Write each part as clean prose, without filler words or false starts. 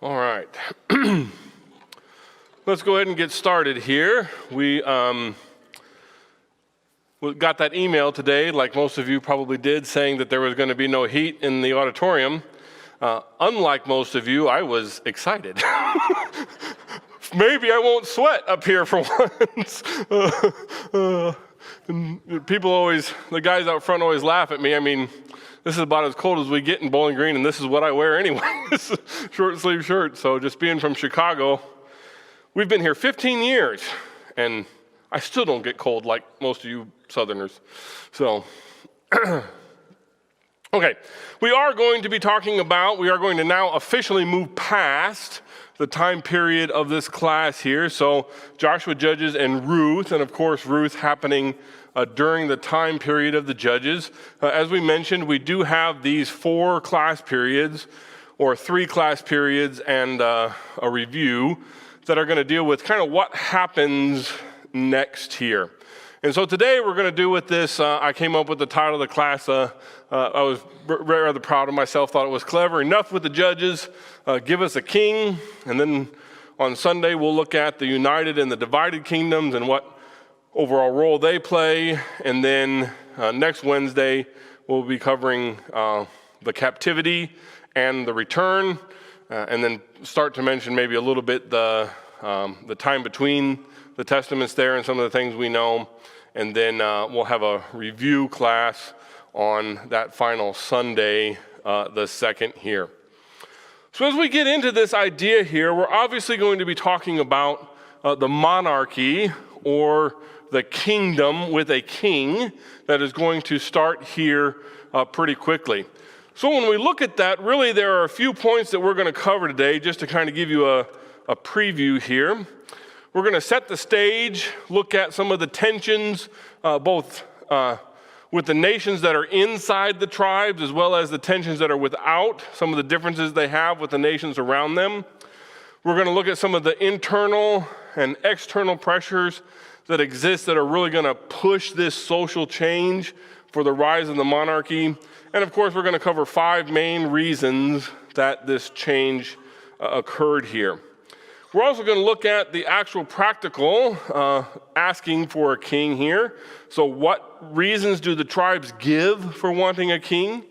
All right. Let's go ahead and get started here. We got that email today, like most of you probably did, saying that there was going to be no heat in the auditorium. Unlike most of you, I was excited. Maybe I won't sweat up here for once. People always, the guys out front always laugh at me. I mean, this is about as cold as we get in Bowling Green, and this is what I wear anyway. Short sleeve shirt. So just being from Chicago, we've been here 15 years, and I still don't get cold like most of you Southerners. So, okay, we are going to now officially move past the time period of this class here. So Joshua, Judges, and Ruth, and of course Ruth happening during the time period of the Judges. As we mentioned, we do have these 4 class periods, or 3 class periods, and a review that are going to deal with kind of what happens next here. And so today we're going to do with this, I came up with the title of the class. I was rather proud of myself, thought it was clever. Enough with the Judges, give us a king. And then on Sunday we'll look at the united and the divided kingdoms and what overall role they play. And then next Wednesday we'll be covering the captivity and the return. And then start to mention maybe a little bit the time between the testaments there and some of the things we know. And then we'll have a review class on that final Sunday, the 2nd here. So as we get into this idea here, we're obviously going to be talking about the monarchy, or the kingdom with a king, that is going to start here pretty quickly. So when we look at that, really there are a few points that we're going to cover today, just to kind of give you a preview here. We're going to set the stage, look at some of the tensions, both with the nations that are inside the tribes, as well as the tensions that are without, some of the differences they have with the nations around them. We're going to look at some of the internal and external pressures that exist that are really going to push this social change for the rise of the monarchy. And of course, we're going to cover 5 main reasons that this change occurred here. We're also going to look at the actual practical asking for a king here. So what reasons do the tribes give for wanting a king?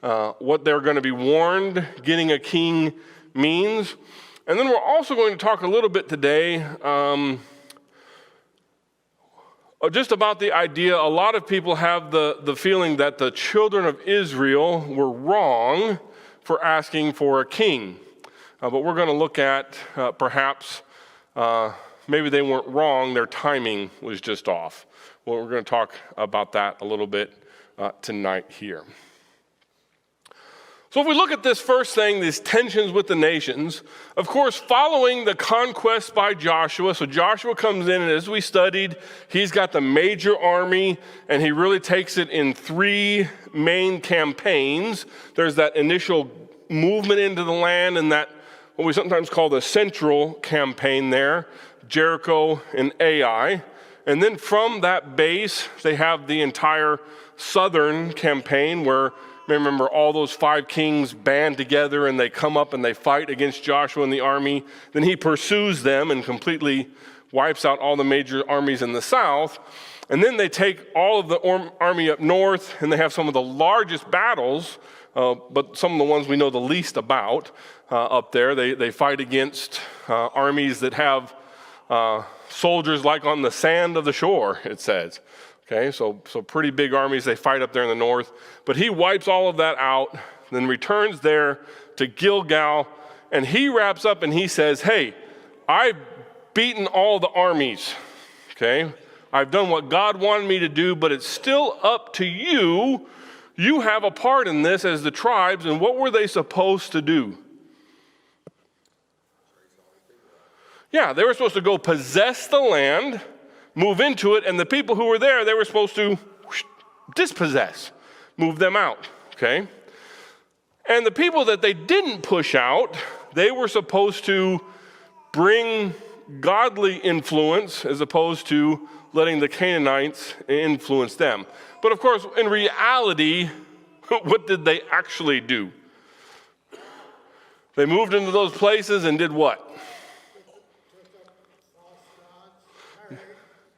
What they're going to be warned getting a king means. And then we're also going to talk a little bit today just about the idea. A lot of people have the feeling that the children of Israel were wrong for asking for a king. But we're going to look at perhaps maybe they weren't wrong, their timing was just off. Well, we're going to talk about that a little bit tonight here. So if we look at this first thing, these tensions with the nations, of course, following the conquest by Joshua, so Joshua comes in, and as we studied, he's got the major army, and he really takes it in 3 main campaigns. There's that initial movement into the land, and that what we sometimes call the central campaign there, Jericho and Ai. And then from that base, they have the entire southern campaign where, remember, all those 5 kings band together and they come up and they fight against Joshua and the army. Then he pursues them and completely wipes out all the major armies in the south. And then they take all of the army up north, and they have some of the largest battles, but some of the ones we know the least about up there. They fight against armies that have soldiers like on the sand of the shore, it says. Okay, so pretty big armies they fight up there in the north. But he wipes all of that out, then returns there to Gilgal, and he wraps up and he says, hey, I've beaten all the armies, okay? I've done what God wanted me to do, but it's still up to you. You have a part in this as the tribes, and what were they supposed to do? Yeah, they were supposed to go possess the land, move into it, and the people who were there, they were supposed to dispossess, move them out, okay? And the people that they didn't push out, they were supposed to bring godly influence as opposed to letting the Canaanites influence them. But of course, in reality, what did they actually do? They moved into those places and did what?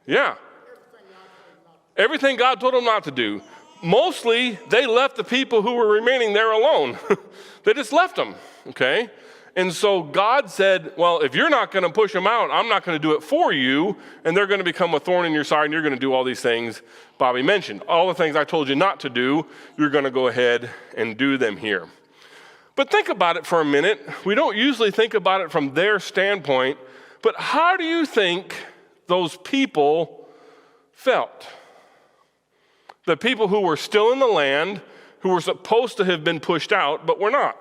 Yeah. Everything God told them not to do. Mostly, they left the people who were remaining there alone. They just left them, okay? And so God said, well, if you're not going to push them out, I'm not going to do it for you, and they're going to become a thorn in your side, and you're going to do all these things Bobby mentioned. All the things I told you not to do, you're going to go ahead and do them here. But think about it for a minute. We don't usually think about it from their standpoint, but how do you think those people felt? The people who were still in the land, who were supposed to have been pushed out, but were not.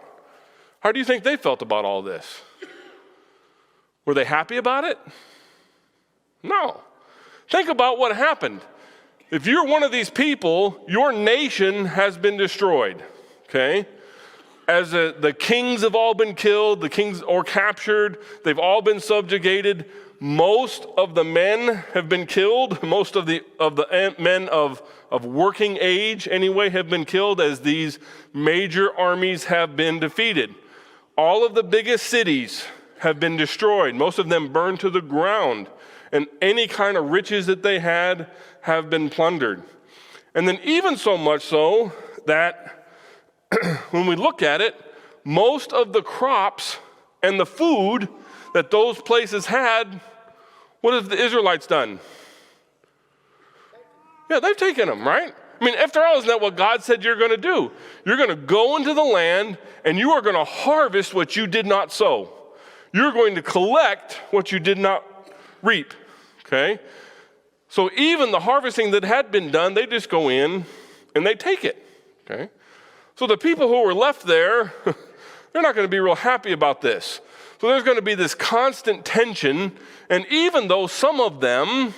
How do you think they felt about all this? Were they happy about it? No. Think about what happened. If you're one of these people, your nation has been destroyed, okay? As the kings have all been killed, the kings or captured, they've all been subjugated. Most of the men have been killed. Most of the men of working age, anyway, have been killed as these major armies have been defeated. All of the biggest cities have been destroyed. Most of them burned to the ground. And any kind of riches that they had have been plundered. And then even so much so that when we look at it, most of the crops and the food that those places had, what have the Israelites done? Yeah, they've taken them, right? I mean, after all, isn't that what God said you're going to do? You're going to go into the land and you are going to harvest what you did not sow. You're going to collect what you did not reap, okay? So even the harvesting that had been done, they just go in and they take it, okay? So the people who were left there, they're not going to be real happy about this. So there's going to be this constant tension, and even though some of them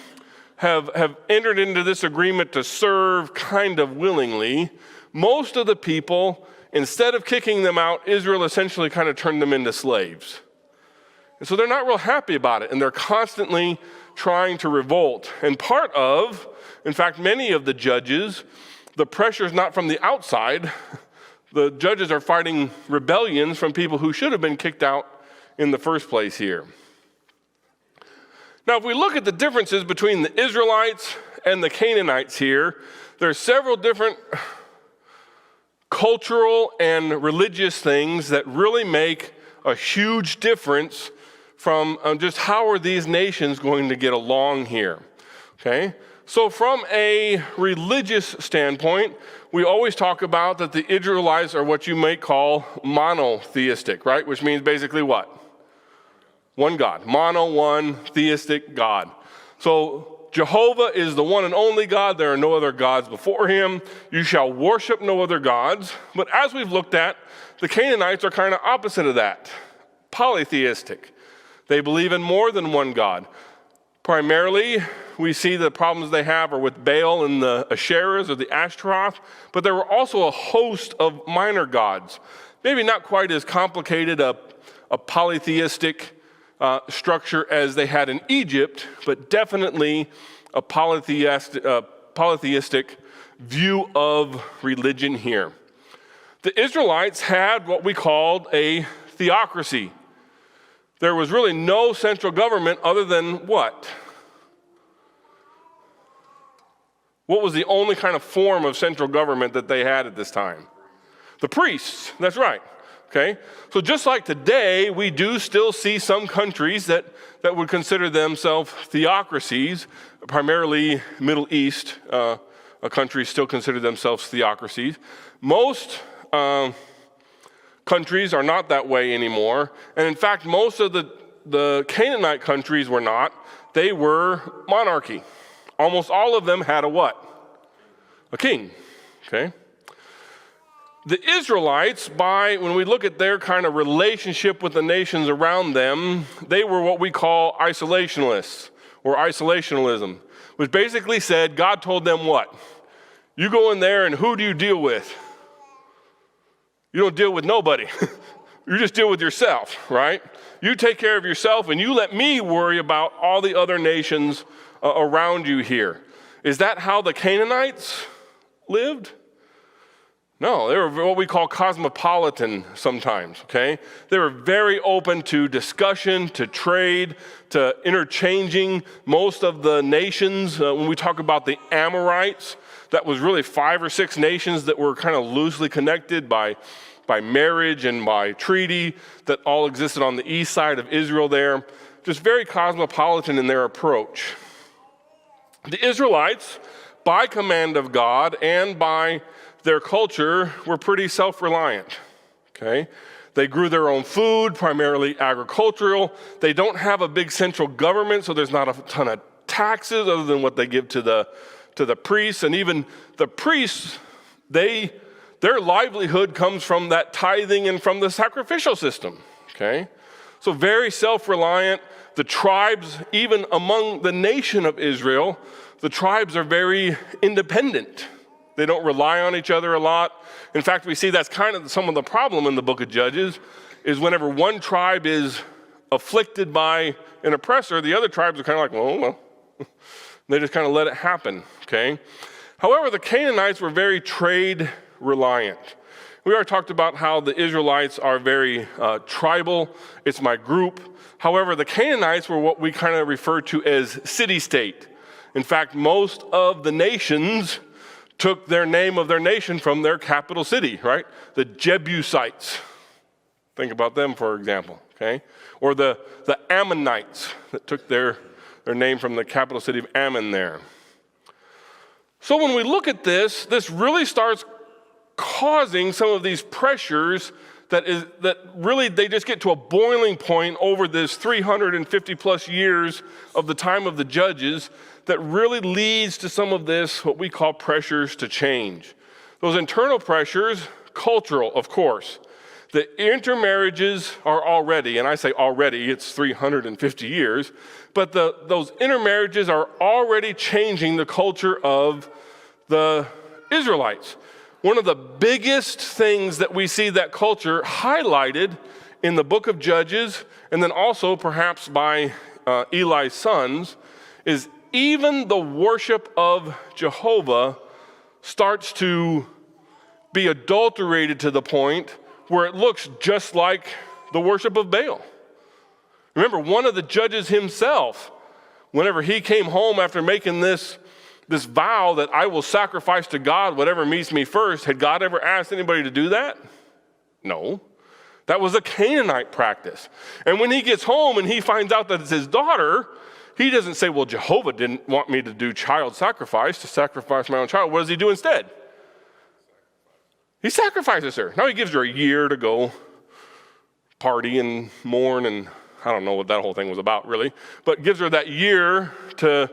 have entered into this agreement to serve kind of willingly, most of the people, instead of kicking them out, Israel essentially kind of turned them into slaves. And so they're not real happy about it, and they're constantly trying to revolt. And part of, in fact, many of the judges, the pressure is not from the outside. The judges are fighting rebellions from people who should have been kicked out in the first place here. Now, if we look at the differences between the Israelites and the Canaanites here, there are several different cultural and religious things that really make a huge difference from just how are these nations going to get along here, okay? So from a religious standpoint, we always talk about that the Israelites are what you might call monotheistic, right? Which means basically what? One God. Mono, one, theistic God. So Jehovah is the one and only God. There are no other gods before him. You shall worship no other gods. But as we've looked at, the Canaanites are kind of opposite of that. Polytheistic. They believe in more than one God. Primarily, we see the problems they have are with Baal and the Asherahs or the Ashtaroth, but there were also a host of minor gods. Maybe not quite as complicated a polytheistic structure as they had in Egypt, but definitely a polytheistic view of religion here. The Israelites had what we called a theocracy. There was really no central government other than what? What was the only kind of form of central government that they had at this time? The priests, that's right. Okay, so just like today, we do still see some countries that would consider themselves theocracies, primarily Middle East countries still consider themselves theocracies. Most countries are not that way anymore, and in fact, most of the Canaanite countries were not. They were monarchy. Almost all of them had a what? A king, okay? The Israelites, when we look at their kind of relationship with the nations around them, they were what we call isolationists or isolationism, which basically said God told them what? You go in there and who do you deal with? You don't deal with nobody. You just deal with yourself, right? You take care of yourself and you let me worry about all the other nations around you here. Is that how the Canaanites lived? No, they were what we call cosmopolitan sometimes, okay? They were very open to discussion, to trade, to interchanging. Most of the nations, when we talk about the Amorites, that was really 5 or 6 nations that were kind of loosely connected by marriage and by treaty that all existed on the east side of Israel there. Just very cosmopolitan in their approach. The Israelites, by command of God and by their culture, were pretty self-reliant, okay? They grew their own food, primarily agricultural. They don't have a big central government, so there's not a ton of taxes other than what they give to the priests. And even the priests, their livelihood comes from that tithing and from the sacrificial system, okay? So very self-reliant. The tribes, even among the nation of Israel, the tribes are very independent. They don't rely on each other a lot. In fact, we see that's kind of some of the problem in the book of Judges, is whenever one tribe is afflicted by an oppressor, the other tribes are kind of like, well. They just kind of let it happen, okay? However, the Canaanites were very trade reliant. We already talked about how the Israelites are very tribal. It's my group. However, the Canaanites were what we kind of refer to as city-state. In fact, most of the nations took their name of their nation from their capital city, right? The Jebusites. Think about them, for example, okay? Or the Ammonites that took their name from the capital city of Ammon there. So when we look at this really starts causing some of these pressures that really they just get to a boiling point over this 350 plus years of the time of the judges that really leads to some of this, what we call pressures to change. Those internal pressures, cultural, of course. The intermarriages are already, and I say already, it's 350 years, but those intermarriages are already changing the culture of the Israelites. One of the biggest things that we see that culture highlighted in the book of Judges, and then also perhaps by Eli's sons, is even the worship of Jehovah starts to be adulterated to the point where it looks just like the worship of Baal. Remember, one of the judges himself, whenever he came home after making this vow that I will sacrifice to God whatever meets me first, had God ever asked anybody to do that? No. That was a Canaanite practice. And when he gets home and he finds out that it's his daughter, he doesn't say, well, Jehovah didn't want me to do child sacrifice, to sacrifice my own child. What does he do instead? He sacrifices her. Now he gives her a year to go party and mourn, and I don't know what that whole thing was about really, but gives her that year to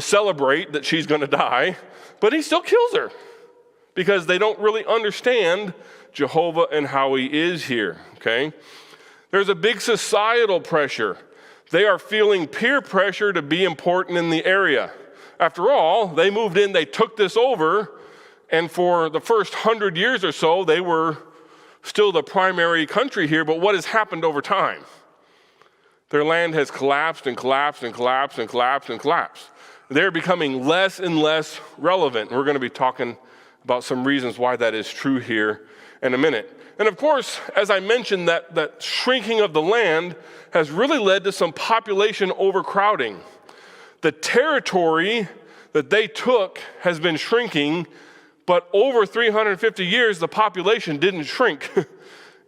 celebrate that she's going to die, but he still kills her because they don't really understand Jehovah and how he is here, okay? There's a big societal pressure. They are feeling peer pressure to be important in the area. After all, they moved in, they took this over, and for the first 100 years or so, they were still the primary country here, but what has happened over time? Their land has collapsed and collapsed and collapsed and collapsed and collapsed. They're becoming less and less relevant. We're going to be talking about some reasons why that is true here in a minute. And of course, as I mentioned, that shrinking of the land has really led to some population overcrowding. The territory that they took has been shrinking, but over 350 years, the population didn't shrink.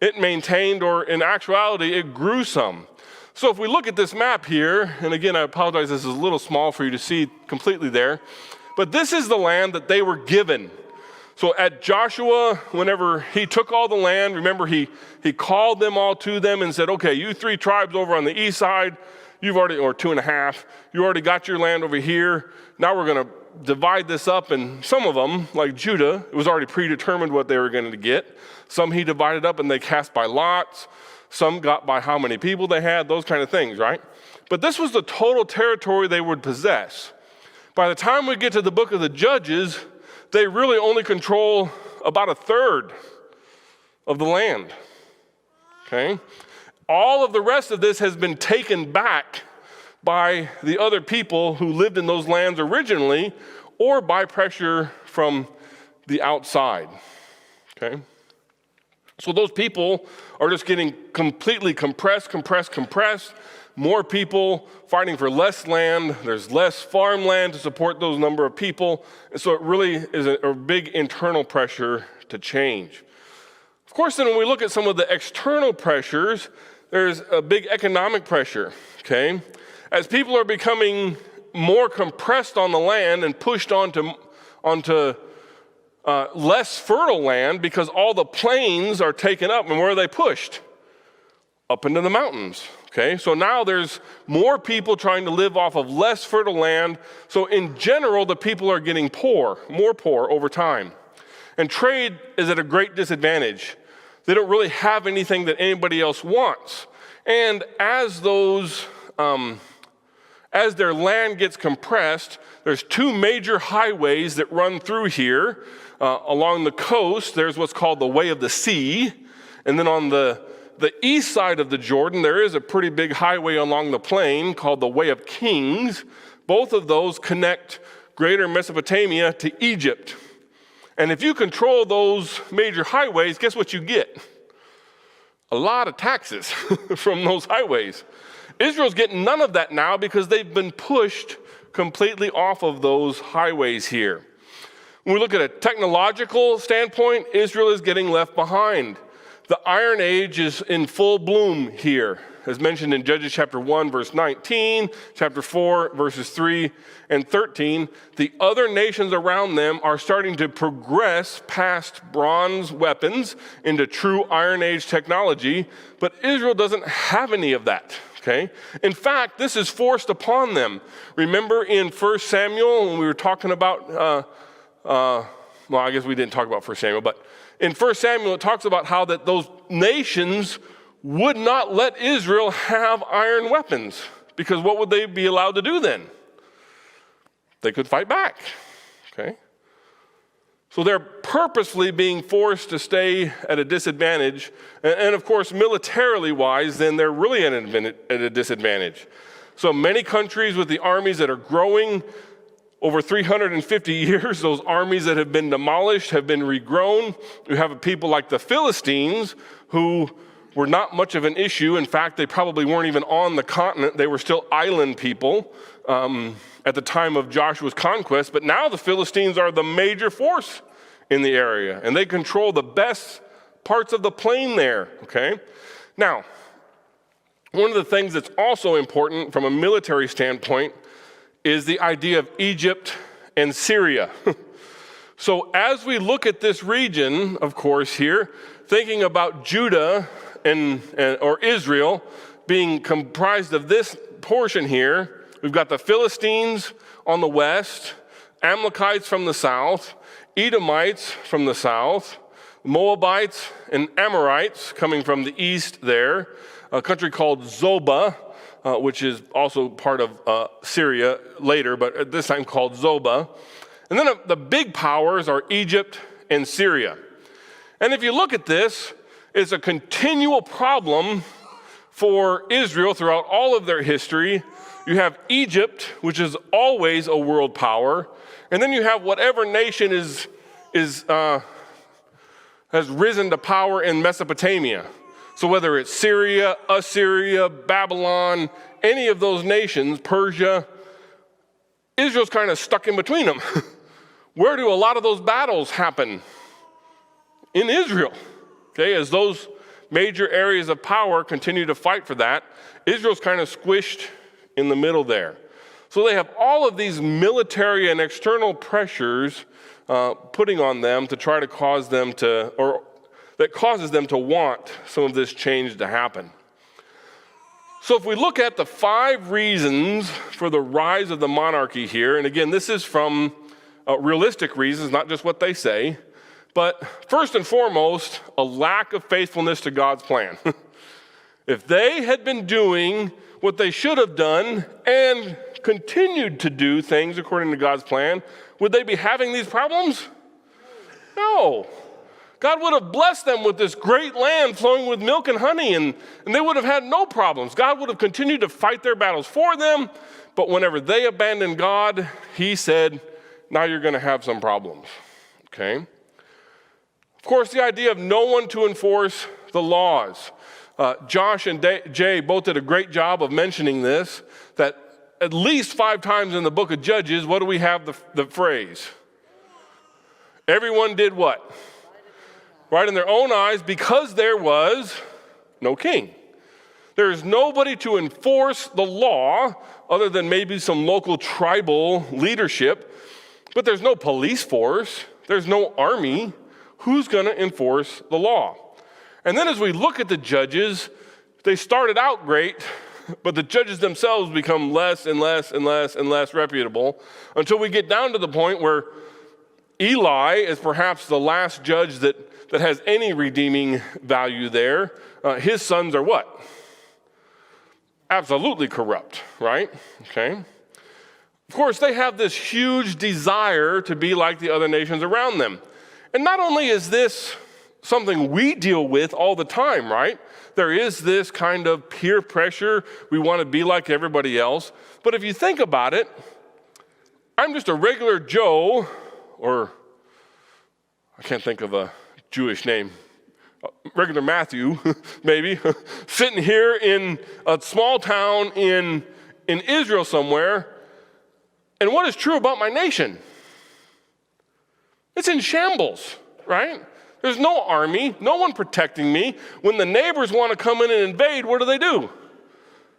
It maintained, or in actuality, it grew some. So if we look at this map here, and again, I apologize, this is a little small for you to see completely there, but this is the land that they were given. So at Joshua, whenever he took all the land, remember he called them all to them and said, okay, you 3 tribes over on the east side, you've already, or 2.5, you already got your land over here. Now we're going to divide this up, and some of them, like Judah, it was already predetermined what they were going to get. Some he divided up and they cast by lots. Some got by how many people they had, those kind of things, right? But this was the total territory they would possess. By the time we get to the book of the Judges, they really only control about 1/3 of the land, okay? All of the rest of this has been taken back by the other people who lived in those lands originally, or by pressure from the outside, okay? So those people are just getting completely compressed. More people fighting for less land. There's less farmland to support those number of people. And so it really is a big internal pressure to change. Of course, then when we look at some of the external pressures, there's a big economic pressure, okay? As people are becoming more compressed on the land and pushed onto less fertile land because all the plains are taken up. And where are they pushed? Up into the mountains, okay? So now there's more people trying to live off of less fertile land. So in general, the people are getting more poor over time. And trade is at a great disadvantage. They don't really have anything that anybody else wants. And as their land gets compressed, there's two major highways that run through here. Along the coast, there's what's called the Way of the Sea. And then on the east side of the Jordan, there is a pretty big highway along the plain called the Way of Kings. Both of those connect greater Mesopotamia to Egypt. And if you control those major highways, guess what you get? A lot of taxes from those highways. Israel's getting none of that now because they've been pushed completely off of those highways here. When we look at a technological standpoint, Israel is getting left behind. The Iron Age is in full bloom here, as mentioned in Judges chapter 1, verse 19, chapter 4, verses 3 and 13. The other nations around them are starting to progress past bronze weapons into true Iron Age technology, but Israel doesn't have any of that. Okay? In fact, this is forced upon them. Remember in 1 Samuel when we were talking about, well, I guess we didn't talk about 1 Samuel, but in 1 Samuel it talks about how that those nations would not let Israel have iron weapons, because what would they be allowed to do then? They could fight back. Okay? So they're purposefully being forced to stay at a disadvantage. And of course, militarily wise, then they're really at a disadvantage. So many countries with the armies that are growing over 350 years, those armies that have been demolished have been regrown. You have people like the Philistines who were not much of an issue. In fact, they probably weren't even on the continent. They were still island people at the time of Joshua's conquest. But now the Philistines are the major force in the area, and they control the best parts of the plain there, okay? Now, one of the things that's also important from a military standpoint is the idea of Egypt and Syria. So as we look at this region, of course, here, thinking about Judah or Israel being comprised of this portion here, we've got the Philistines on the west, Amalekites from the south, Edomites from the south, Moabites and Amorites coming from the east there, a country called Zobah, which is also part of Syria later, but at this time called Zobah. And then the big powers are Egypt and Syria. And if you look at this, it's a continual problem for Israel throughout all of their history. You have Egypt, which is always a world power, and then you have whatever nation has risen to power in Mesopotamia. So whether it's Syria, Assyria, Babylon, any of those nations, Persia, Israel's kind of stuck in between them. Where do a lot of those battles happen? In Israel. Okay, as those major areas of power continue to fight for that, Israel's kind of squished in the middle there. So they have all of these military and external pressures putting on them to try to cause them to, or that causes them to want some of this change to happen. So if we look at the 5 reasons for the rise of the monarchy here, and again, this is from realistic reasons, not just what they say, but first and foremost, a lack of faithfulness to God's plan. If they had been doing what they should have done and continued to do things according to God's plan, would they be having these problems? No. God would have blessed them with this great land flowing with milk and honey, and they would have had no problems. God would have continued to fight their battles for them, but whenever they abandoned God, he said, now you're going to have some problems, okay? course, the idea of no one to enforce the laws. Josh and Jay both did a great job of mentioning this, that at least 5 times in the book of Judges, what do we have the phrase? Everyone did what? Right in their own eyes, because there was no king. There is nobody to enforce the law other than maybe some local tribal leadership, but there's no police force, there's no army. Who's going to enforce the law? And then as we look at the judges, they started out great, but the judges themselves become less and less and less and less reputable until we get down to the point where Eli is perhaps the last judge that has any redeeming value there. His sons are what? Absolutely corrupt, right? Okay. Of course, they have this huge desire to be like the other nations around them. And not only is this something we deal with all the time, right? There is this kind of peer pressure. We want to be like everybody else. But if you think about it, I'm just a regular Joe, or I can't think of a Jewish name, regular Matthew, maybe, sitting here in a small town in Israel somewhere. And what is true about my nation? It's in shambles, right? There's no army, no one protecting me. When the neighbors want to come in and invade, what do?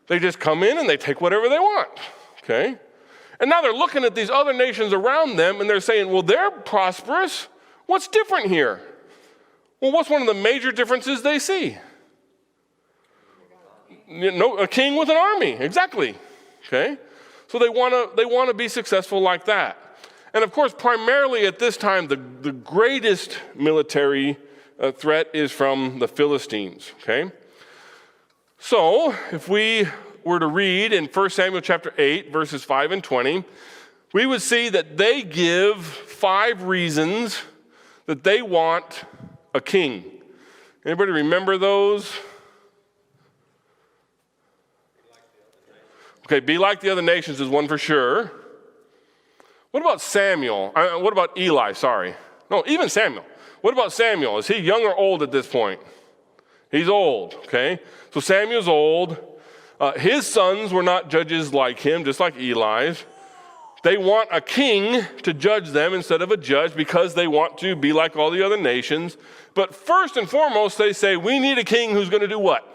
They just come in and they take whatever they want, okay? And now they're looking at these other nations around them and they're saying, well, they're prosperous. What's different here? Well, what's one of the major differences they see? A king with an army, exactly, okay? So they want to be successful like that. And of course, primarily at this time, the greatest military threat is from the Philistines, okay? So if we were to read in 1 Samuel chapter 8, verses 5 and 20, we would see that they give 5 reasons that they want a king. Anybody remember those? Okay, be like the other nations is one for sure. What about Samuel? What about Eli? Sorry. No, even Samuel. What about Samuel? Is he young or old at this point? He's old, okay? So Samuel's old. His sons were not judges like him, just like Eli's. They want a king to judge them instead of a judge because they want to be like all the other nations. But first and foremost, they say, we need a king who's going to do what?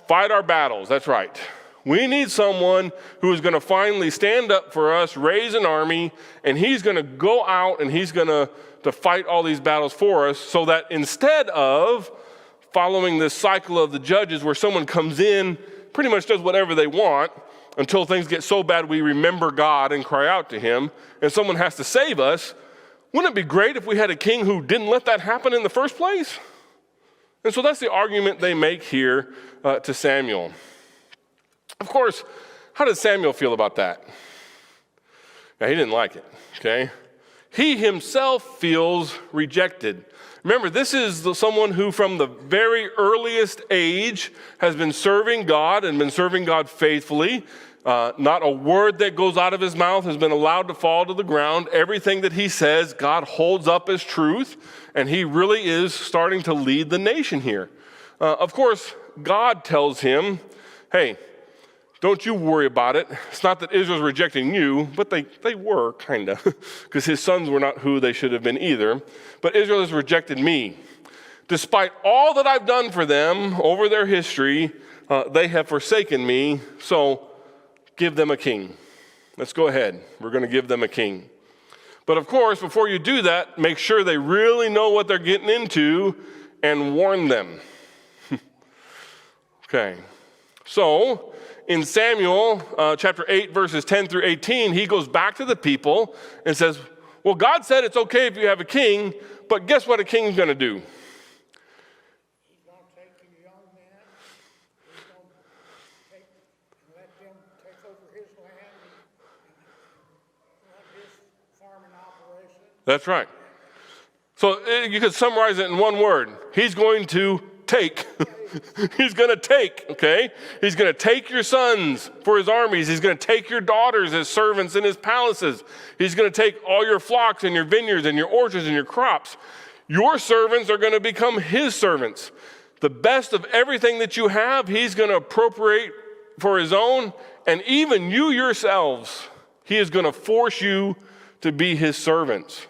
Fight our battles. That's right. We need someone who is going to finally stand up for us, raise an army, and he's going to go out and he's going to fight all these battles for us so that instead of following this cycle of the judges where someone comes in, pretty much does whatever they want until things get so bad we remember God and cry out to him, and someone has to save us, wouldn't it be great if we had a king who didn't let that happen in the first place? And so that's the argument they make here to Samuel. Of course, how did Samuel feel about that? Now, he didn't like it, okay? He himself feels rejected. Remember, this is someone who from the very earliest age has been serving God and been serving God faithfully. Not a word that goes out of his mouth has been allowed to fall to the ground. Everything that he says, God holds up as truth, and he really is starting to lead the nation here. Of course, God tells him, hey, don't you worry about it. It's not that Israel's rejecting you, but they were, kind of, because his sons were not who they should have been either. But Israel has rejected me. Despite all that I've done for them over their history, they have forsaken me, so give them a king. Let's go ahead. We're going to give them a king. But of course, before you do that, make sure they really know what they're getting into and warn them. Okay. So, in Samuel chapter 8, verses 10 through 18, he goes back to the people and says, well, God said it's okay if you have a king, but guess what a king's going to do? He's going to take the young men, he's going to take and let them take over his land and run his farming operation. That's right. So you could summarize it in one word. He's going to take. He's going to take, okay? He's going to take your sons for his armies. He's going to take your daughters as servants in his palaces. He's going to take all your flocks and your vineyards and your orchards and your crops. Your servants are going to become his servants. The best of everything that you have, he's going to appropriate for his own. And even you yourselves, he is going to force you to be his servants.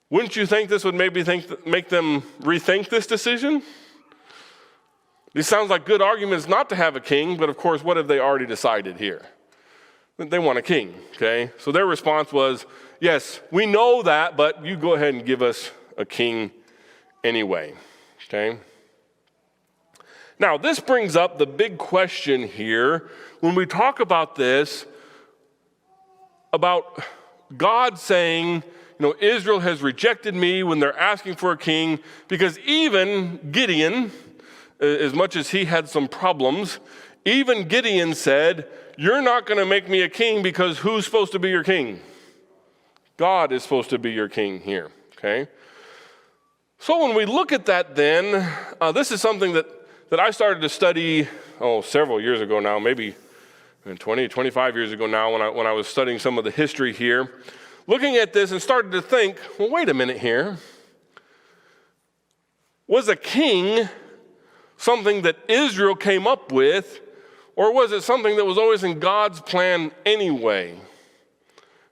Wouldn't you think this would maybe make them rethink this decision? These sounds like good arguments not to have a king, but of course, what have they already decided here? They want a king, okay? So their response was, yes, we know that, but you go ahead and give us a king anyway, okay? Now, this brings up the big question here when we talk about this, about God saying, Israel has rejected me when they're asking for a king, because even Gideon, as much as he had some problems, even Gideon said, you're not going to make me a king because who's supposed to be your king? God is supposed to be your king here, okay? So when we look at that then, this is something that I started to study, several years ago now, maybe 20, 25 years ago now when I was studying some of the history here, looking at this and started to think, well, wait a minute here. Was a king something that Israel came up with, or was it something that was always in God's plan anyway?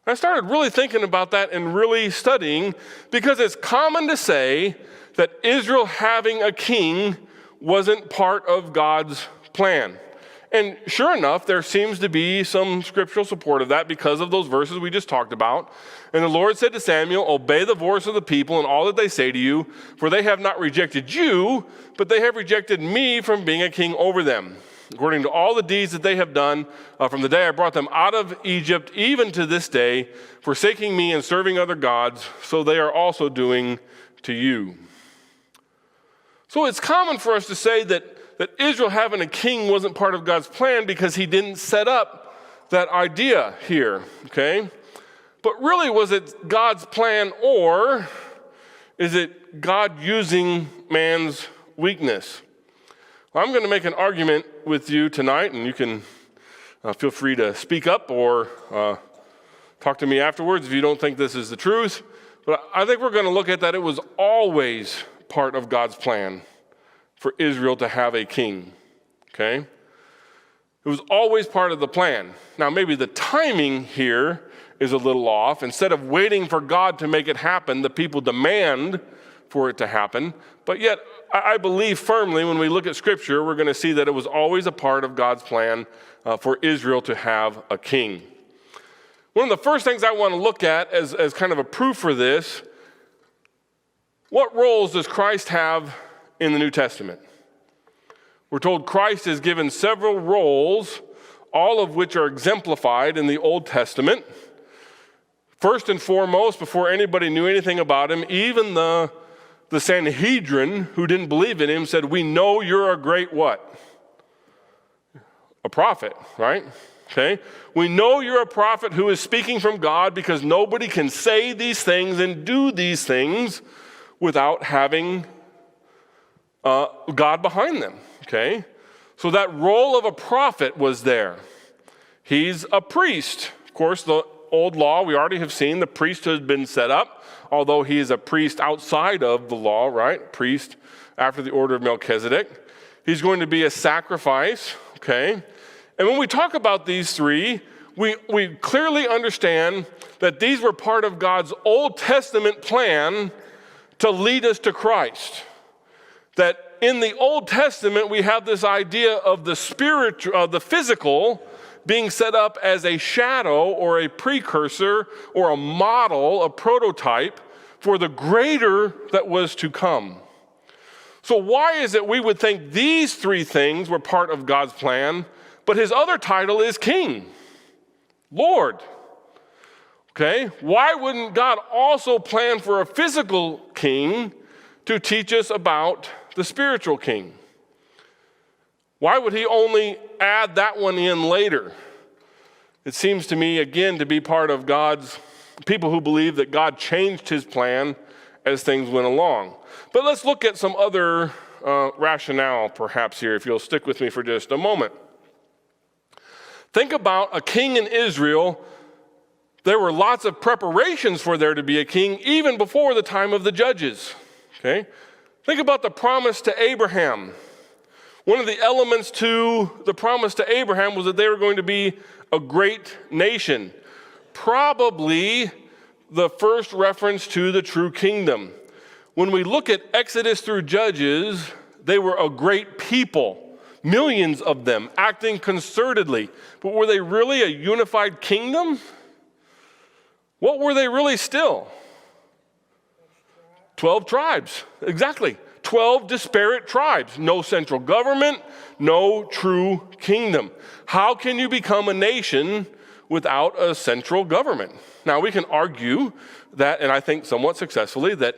I started really thinking about that and really studying, because it's common to say that Israel having a king wasn't part of God's plan. And sure enough, there seems to be some scriptural support of that because of those verses we just talked about. And the Lord said to Samuel, obey the voice of the people and all that they say to you, for they have not rejected you, but they have rejected me from being a king over them, according to all the deeds that they have done from the day I brought them out of Egypt, even to this day, forsaking me and serving other gods, so they are also doing to you. So it's common for us to say that Israel having a king wasn't part of God's plan because he didn't set up that idea here, okay? But really, was it God's plan, or is it God using man's weakness? Well, I'm going to make an argument with you tonight, and you can feel free to speak up or talk to me afterwards if you don't think this is the truth. But I think we're going to look at that it was always part of God's plan for Israel to have a king, okay? It was always part of the plan. Now, maybe the timing here is a little off. Instead of waiting for God to make it happen, the people demand for it to happen. But yet, I believe firmly when we look at Scripture, we're going to see that it was always a part of God's plan for Israel to have a king. One of the first things I want to look at as kind of a proof for this, what roles does Christ have in the New Testament? We're told Christ is given several roles, all of which are exemplified in the Old Testament. First and foremost, before anybody knew anything about him, even the Sanhedrin, who didn't believe in him, said, we know you're a great what? A prophet, right? Okay. We know you're a prophet who is speaking from God, because nobody can say these things and do these things without having God behind them, okay? So that role of a prophet was there. He's a priest. Of course, the old law, we already have seen the priesthood has been set up, although he is a priest outside of the law, right? Priest after the order of Melchizedek. He's going to be a sacrifice, okay? And when we talk about these three, we clearly understand that these were part of God's Old Testament plan to lead us to Christ. That in the Old Testament, we have this idea of the spiritual, the physical being set up as a shadow or a precursor or a model, a prototype for the greater that was to come. So why is it we would think these three things were part of God's plan, but his other title is King, Lord? Okay, why wouldn't God also plan for a physical king to teach us about the spiritual king? Why would he only add that one in later? It seems to me, again, to be part of God's people who believe that God changed his plan as things went along. But let's look at some other rationale, perhaps, here, if you'll stick with me for just a moment. Think about a king in Israel there were lots of preparations for there to be a king even before the time of the judges. Okay? Think about the promise to Abraham. One of the elements to the promise to Abraham was that they were going to be a great nation. Probably the first reference to the true kingdom. When we look at Exodus through Judges, they were a great people, millions of them acting concertedly. But were they really a unified kingdom? What were they really still? 12 tribes, exactly. 12 disparate tribes, no central government, no true kingdom. How can you become a nation without a central government? Now, we can argue that, and I think somewhat successfully, that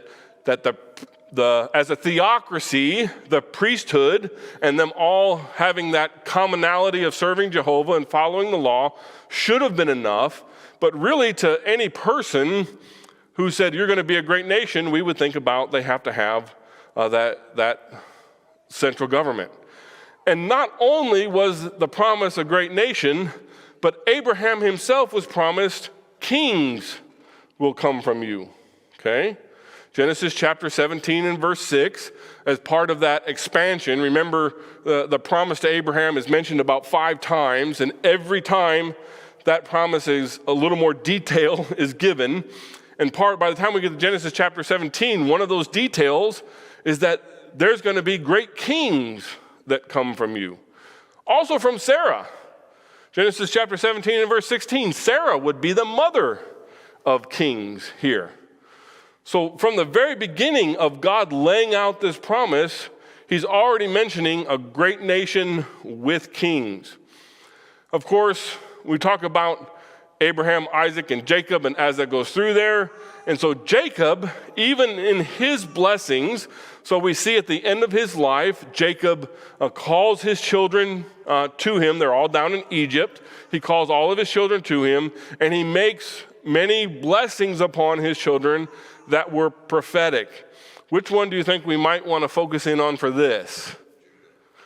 as a theocracy, the priesthood and them all having that commonality of serving Jehovah and following the law should have been enough. But really, to any person who said, you're going to be a great nation, we would think about they have to have that central government. And not only was the promise a great nation, but Abraham himself was promised kings will come from you. Okay? Genesis chapter 17 and verse 6, as part of that expansion, remember the promise to Abraham is mentioned about 5 times, and every time that promise is a little more detail is given. And by the time we get to Genesis chapter 17, one of those details is that there's going to be great kings that come from you. Also from Sarah. Genesis chapter 17 and verse 16, Sarah would be the mother of kings here. So from the very beginning of God laying out this promise, he's already mentioning a great nation with kings. Of course, we talk about Abraham, Isaac, and Jacob, and as that goes through there. And so Jacob, even in his blessings, so we see at the end of his life, Jacob calls his children to him. They're all down in Egypt. He calls all of his children to him, and he makes many blessings upon his children that were prophetic. Which one do you think we might want to focus in on for this?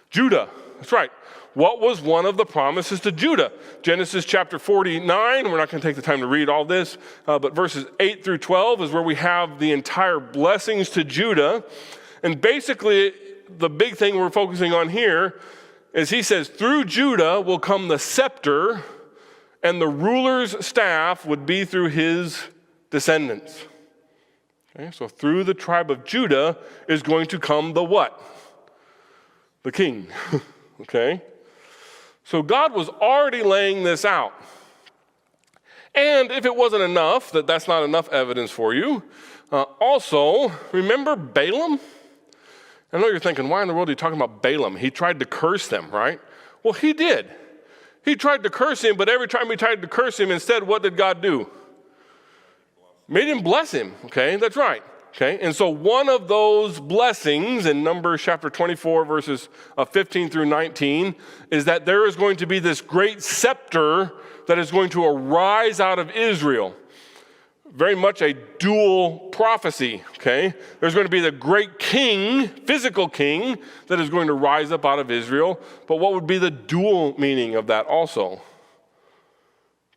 Judah. That's right. What was one of the promises to Judah? Genesis chapter 49, we're not going to take the time to read all this, but verses 8 through 12 is where we have the entire blessings to Judah. And basically, the big thing we're focusing on here is he says, through Judah will come the scepter, and the ruler's staff would be through his descendants. Okay, so through the tribe of Judah is going to come the what? The king. Okay? So God was already laying this out. And if it wasn't enough, that's not enough evidence for you, also, remember Balaam? I know you're thinking, why in the world are you talking about Balaam? He tried to curse them, right? Well, he did. He tried to curse him, but every time he tried to curse him, instead, what did God do? Made him bless him, okay? That's right. Okay, and so one of those blessings in Numbers chapter 24, verses 15 through 19, is that there is going to be this great scepter that is going to arise out of Israel. Very much a dual prophecy, okay? There's going to be the great king, physical king, that is going to rise up out of Israel. But what would be the dual meaning of that also?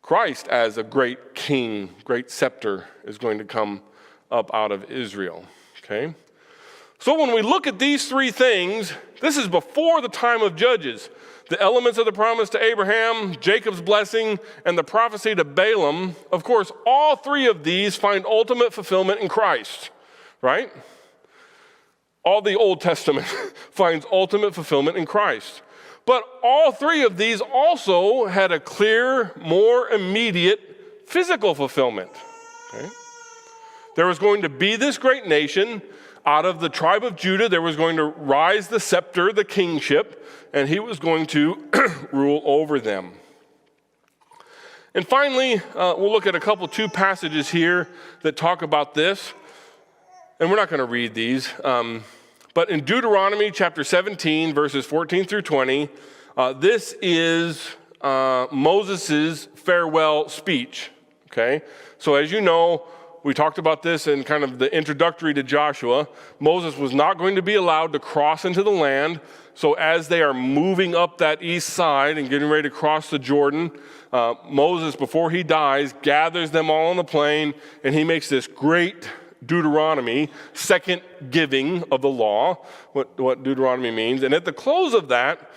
Christ as a great king, great scepter is going to come up out of Israel, okay? So when we look at these 3 things, this is before the time of Judges. The elements of the promise to Abraham, Jacob's blessing, and the prophecy to Balaam, of course, all 3 of these find ultimate fulfillment in Christ, right? All the Old Testament finds ultimate fulfillment in Christ. But all 3 of these also had a clear, more immediate physical fulfillment, okay? There was going to be this great nation. Out of the tribe of Judah, there was going to rise the scepter, the kingship, and he was going to rule over them. And finally, we'll look at 2 passages here that talk about this. And we're not going to read these. But in Deuteronomy chapter 17, verses 14 through 20, this is Moses' farewell speech. Okay? So as you know, We talked about this in kind of the introductory to Joshua. Moses was not going to be allowed to cross into the land. So as they are moving up that east side and getting ready to cross the Jordan, Moses, before he dies, gathers them all on the plain, and he makes this great Deuteronomy, second giving of the law, what Deuteronomy means. And at the close of that,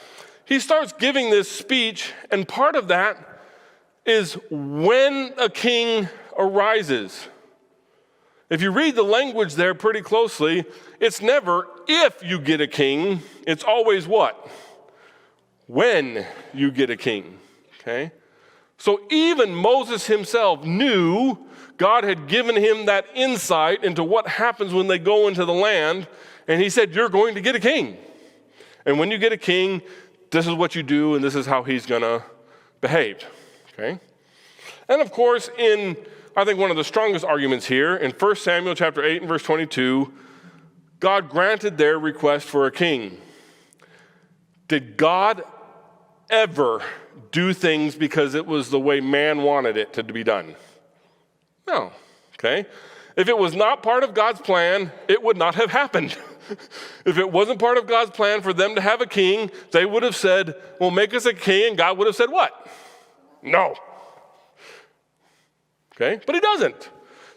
he starts giving this speech, and part of that is when a king arises. If you read the language there pretty closely, it's never if you get a king, it's always what? When you get a king, okay? So even Moses himself knew God had given him that insight into what happens when they go into the land, and he said, you're going to get a king. And when you get a king, this is what you do, and this is how he's going to behave, okay? And of course, I think one of the strongest arguments here, in 1 Samuel chapter 8 and verse 22, God granted their request for a king. Did God ever do things because it was the way man wanted it to be done? No, okay? If it was not part of God's plan, it would not have happened. If it wasn't part of God's plan for them to have a king, they would have said, well, make us a king, and God would have said what? No. Okay? But he doesn't.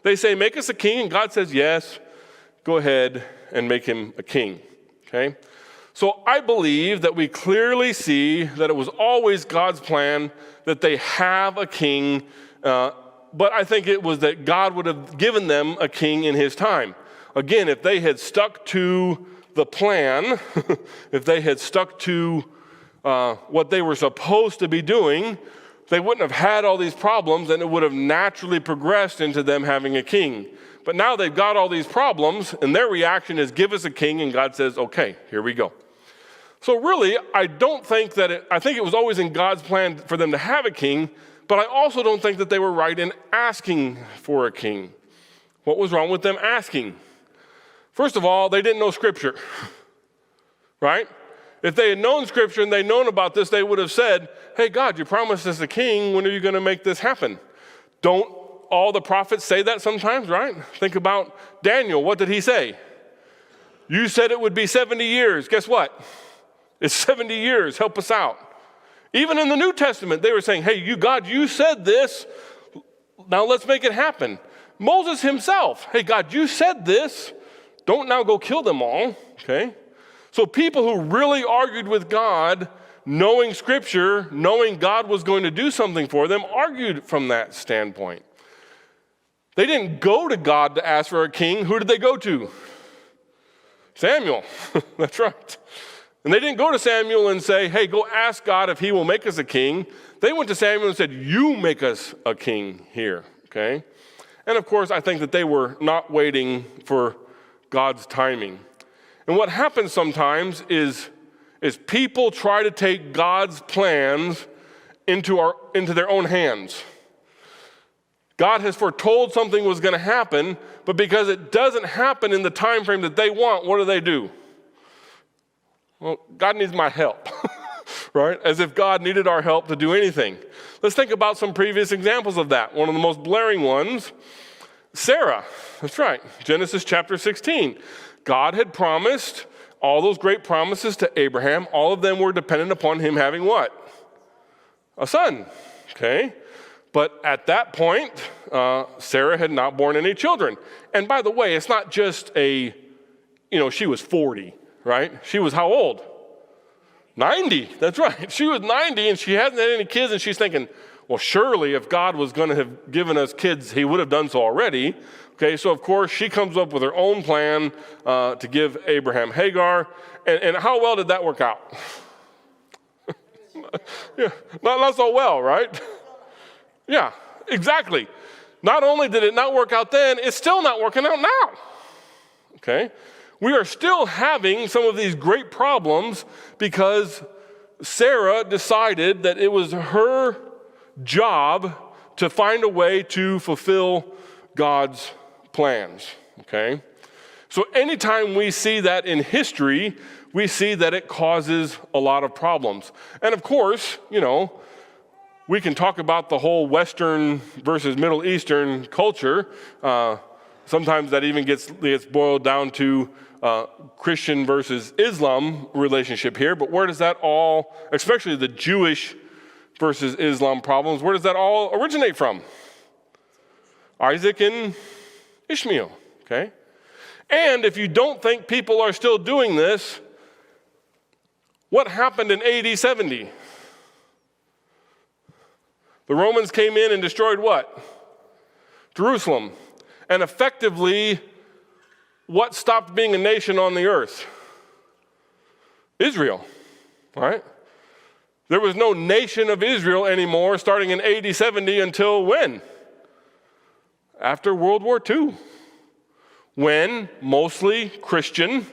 They say, make us a king, and God says, yes, go ahead and make him a king. Okay? So I believe that we clearly see that it was always God's plan that they have a king, but I think it was that God would have given them a king in his time. Again, if they had stuck to the plan, if they had stuck to what they were supposed to be doing, they wouldn't have had all these problems, and it would have naturally progressed into them having a king. But now they've got all these problems, and their reaction is, give us a king, and God says, okay, here we go. So really, I think it was always in God's plan for them to have a king, but I also don't think that they were right in asking for a king. What was wrong with them asking? First of all, they didn't know Scripture, right? If they had known Scripture and they'd known about this, they would have said, hey, God, you promised us a king. When are you going to make this happen? Don't all the prophets say that sometimes, right? Think about Daniel. What did he say? You said it would be 70 years. Guess what? It's 70 years. Help us out. Even in the New Testament, they were saying, hey, God, you said this. Now let's make it happen. Moses himself, hey, God, you said this. Don't now go kill them all, okay? So people who really argued with God, knowing Scripture, knowing God was going to do something for them, argued from that standpoint. They didn't go to God to ask for a king. Who did they go to? Samuel. That's right. And they didn't go to Samuel and say, hey, go ask God if he will make us a king. They went to Samuel and said, you make us a king here, okay? And of course, I think that they were not waiting for God's timing. And what happens sometimes is people try to take God's plans into their own hands. God has foretold something was going to happen, but because it doesn't happen in the time frame that they want, what do? Well, God needs my help, right? As if God needed our help to do anything. Let's think about some previous examples of that. One of the most blaring ones, Sarah. That's right, Genesis chapter 16. God had promised all those great promises to Abraham. All of them were dependent upon him having what? A son, okay? But at that point, Sarah had not borne any children. And by the way, it's not just she was 40, right? She was how old? 90, that's right. She was 90 and she hasn't had any kids, and she's thinking, well, surely if God was going to have given us kids, he would have done so already. Okay, so of course she comes up with her own plan to give Abraham Hagar. And how well did that work out? Yeah, not so well, right? Yeah, exactly. Not only did it not work out then, it's still not working out now. Okay? We are still having some of these great problems because Sarah decided that it was her job to find a way to fulfill God's plans. Okay? So anytime we see that in history, we see that it causes a lot of problems. And of course, we can talk about the whole Western versus Middle Eastern culture. Sometimes that even gets boiled down to Christian versus Islam relationship here. But where does that all, especially the Jewish versus Islam problems, where does that all originate from? Isaac and Ishmael, okay? And if you don't think people are still doing this, what happened in AD 70? The Romans came in and destroyed what? Jerusalem. And effectively, what stopped being a nation on the earth? Israel, right? There was no nation of Israel anymore starting in AD 70 until when? After World War II, when mostly Christian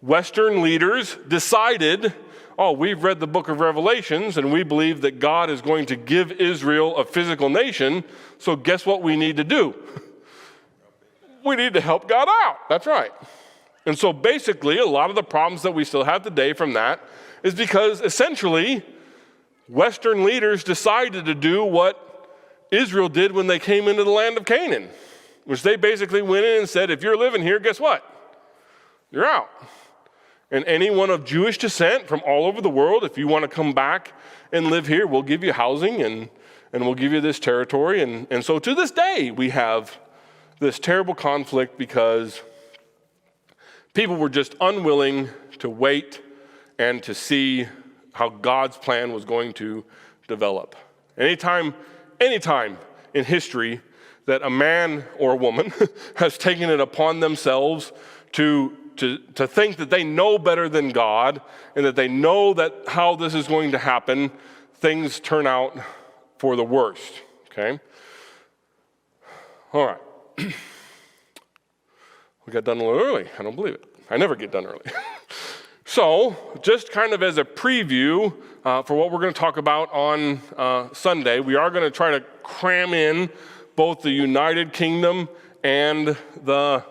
Western leaders decided, oh, we've read the book of Revelations and we believe that God is going to give Israel a physical nation, so guess what we need to do? We need to help God out. That's right. And so basically, a lot of the problems that we still have today from that is because essentially Western leaders decided to do what Israel did when they came into the land of Canaan, which they basically went in and said, if you're living here, guess what? You're out. And anyone of Jewish descent from all over the world, if you want to come back and live here, we'll give you housing and we'll give you this territory. And so to this day, we have this terrible conflict because people were just unwilling to wait and to see how God's plan was going to develop. Anytime in history that a man or a woman has taken it upon themselves to think that they know better than God and that they know that how this is going to happen, things turn out for the worst, okay? All right. We got done a little early. I don't believe it. I never get done early. So, just kind of as a preview for what we're going to talk about on Sunday, we are going to try to cram in both the United Kingdom and the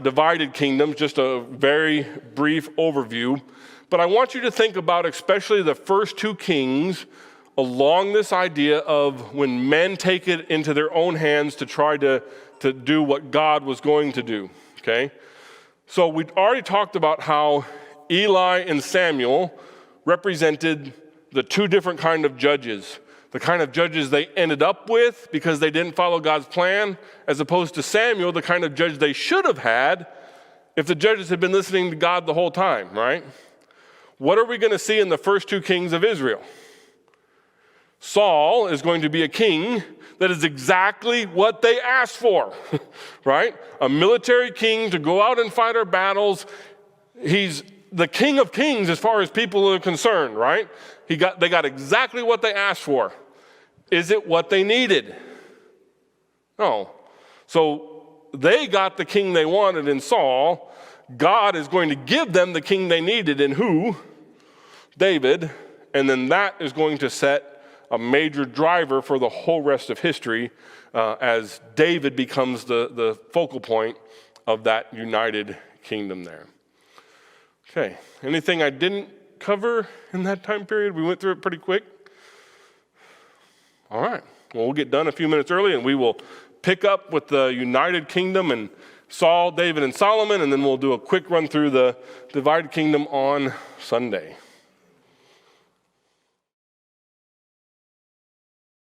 divided kingdoms, just a very brief overview. But I want you to think about especially the first two kings along this idea of when men take it into their own hands to try to do what God was going to do, okay? So we already talked about how Eli and Samuel represented the two different kind of judges. The kind of judges they ended up with because they didn't follow God's plan, as opposed to Samuel, the kind of judge they should have had if the judges had been listening to God the whole time, right? What are we going to see in the first two kings of Israel? Saul is going to be a king that is exactly what they asked for, right? A military king to go out and fight our battles. He's the king of kings as far as people are concerned, right? They got exactly what they asked for. Is it what they needed? No. So they got the king they wanted in Saul. God is going to give them the king they needed in who? David. And then that is going to set a major driver for the whole rest of history as David becomes the focal point of that united kingdom there. Okay, anything I didn't cover in that time period? We went through it pretty quick. All right, well, we'll get done a few minutes early and we will pick up with the United Kingdom and Saul, David, and Solomon, and then we'll do a quick run through the divided kingdom on Sunday.